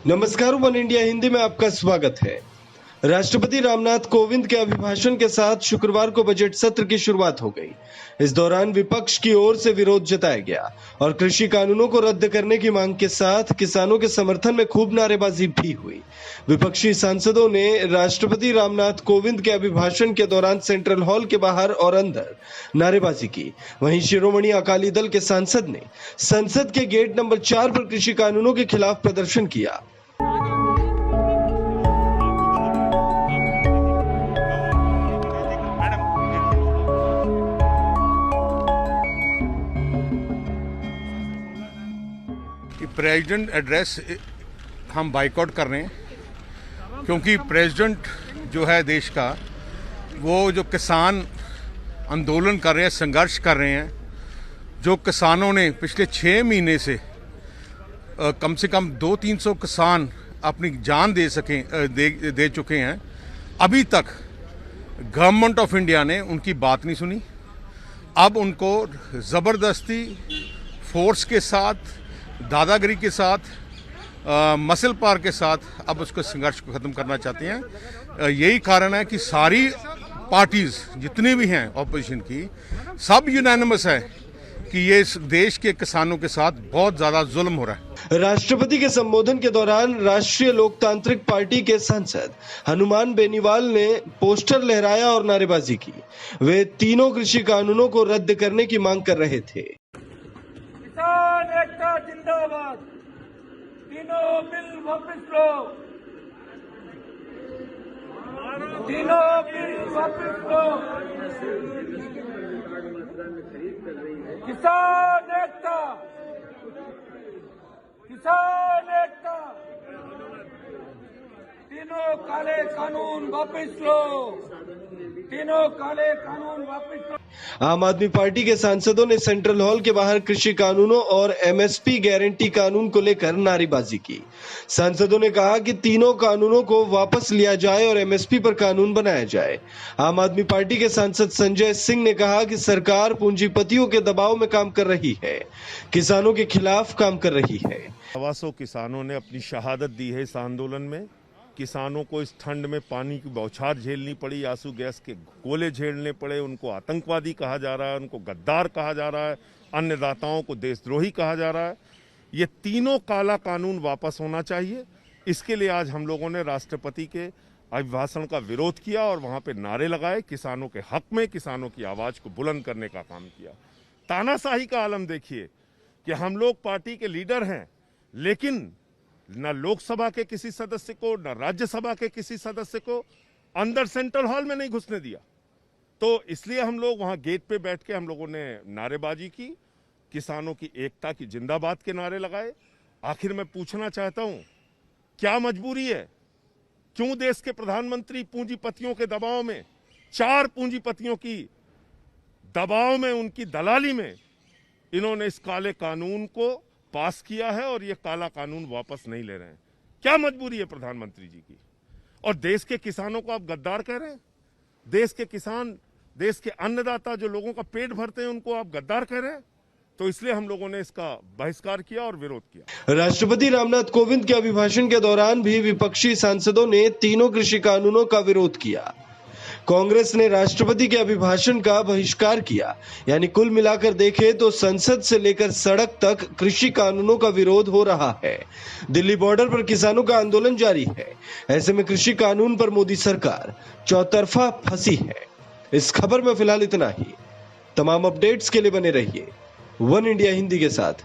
नमस्कार, one India Hindi में आपका स्वागत है। राष्ट्रपति रामनाथ कोविंद के अभिभाषण के साथ शुक्रवार को बजट सत्र की शुरुआत हो गई। इस दौरान विपक्ष की ओर से विरोध जताया गया और कृषि कानूनों को रद्द करने की मांग के साथ किसानों के समर्थन में खूब नारेबाजी भी हुई। विपक्षी सांसदों ने राष्ट्रपति रामनाथ कोविंद के अभिभाषण के दौरान सेंट्रल हॉल के बाहर और अंदर नारेबाजी की। वहीं शिरोमणि अकाली दल के सांसद ने संसद के गेट नंबर 4 पर कृषि कानूनों के खिलाफ प्रदर्शन किया। प्रेसिडेंट एड्रेस हम बाइकआउट कर रहे हैं क्योंकि प्रेसिडेंट जो है देश का, वो जो किसान आंदोलन कर रहे हैं, संघर्ष कर रहे हैं, जो किसानों ने पिछले 6 महीने से कम से कम 200-300 किसान अपनी जान दे चुके हैं, अभी तक गवर्नमेंट ऑफ इंडिया ने उनकी बात नहीं सुनी। अब उनको ज़बरदस्ती फोर्स के साथ, दादागिरी के साथ, मसल पार के साथ अब उसको संघर्ष को ख़त्म करना चाहते हैं। यही कारण है कि सारी पार्टीज जितनी भी हैं ऑपोजिशन की, सब यूनानिमस है कि ये इस देश के किसानों के साथ बहुत ज़्यादा जुल्म हो रहा है। राष्ट्रपति के संबोधन के दौरान राष्ट्रीय लोकतांत्रिक पार्टी के सांसद हनुमान बेनीवाल ने पोस्टर लहराया और नारेबाजी की। वे तीनों कृषि कानूनों को रद्द करने की मांग कर रहे थे। किसान एकता जिंदाबाद, तीनों बिल वापस लो, तीनों बिल वापस लो। किसान एकता, किसान एकता, तीनों काले कानून वापस लो, तीनों काले कानून वापस लो। आम आदमी पार्टी के सांसदों ने सेंट्रल हॉल के बाहर कृषि कानूनों और एमएसपी गारंटी कानून को लेकर नारेबाजी की। सांसदों ने कहा कि तीनों कानूनों को वापस लिया जाए और एमएसपी पर कानून बनाया जाए। आम आदमी पार्टी के सांसद संजय सिंह ने कहा कि सरकार पूंजीपतियों के दबाव में काम कर रही है, किसानों के खिलाफ काम कर रही है। 125 किसानों ने अपनी शहादत दी है इस आंदोलन में। किसानों को इस ठंड में पानी की बौछार झेलनी पड़ी, आंसू गैस के गोले झेलने पड़े, उनको आतंकवादी कहा जा रहा है, उनको गद्दार कहा जा रहा है, अन्नदाताओं को देशद्रोही कहा जा रहा है। ये तीनों काला कानून वापस होना चाहिए। इसके लिए आज हम लोगों ने राष्ट्रपति के अभिभाषण का विरोध किया और वहाँ पे नारे लगाए, किसानों के हक में, किसानों की आवाज़ को बुलंद करने का काम किया। तानाशाही का आलम देखिए कि हम लोग पार्टी के लीडर हैं, लेकिन न लोकसभा के किसी सदस्य को, न राज्यसभा के किसी सदस्य को अंदर सेंट्रल हॉल में नहीं घुसने दिया। तो इसलिए हम लोग वहां गेट पे बैठ के हम लोगों ने नारेबाजी की, किसानों की एकता की जिंदाबाद के नारे लगाए। आखिर मैं पूछना चाहता हूं, क्या मजबूरी है? क्यों देश के प्रधानमंत्री पूंजीपतियों के दबाव में, 4 पूंजीपतियों की दबाव में, उनकी दलाली में इन्होंने इस काले कानून को पास किया है और ये काला कानून वापस नहीं ले रहे हैं? क्या मजबूरी है प्रधानमंत्री जी की? और देश के किसानों को आप गद्दार कह रहे हैं? देश के किसान, देश के अन्नदाता जो लोगों का पेट भरते हैं, उनको आप गद्दार कह रहे हैं? तो इसलिए हम लोगों ने इसका बहिष्कार किया और विरोध किया। राष्ट्रपति रामनाथ कोविंद के अभिभाषण के दौरान भी विपक्षी सांसदों ने तीनों कृषि कानूनों का विरोध किया। कांग्रेस ने राष्ट्रपति के अभिभाषण का बहिष्कार किया। यानी कुल मिलाकर देखें तो संसद से लेकर सड़क तक कृषि कानूनों का विरोध हो रहा है। दिल्ली बॉर्डर पर किसानों का आंदोलन जारी है। ऐसे में कृषि कानून पर मोदी सरकार चौतरफा फंसी है। इस खबर में फिलहाल इतना ही। तमाम अपडेट्स के लिए बने रहिए वन इंडिया हिंदी के साथ।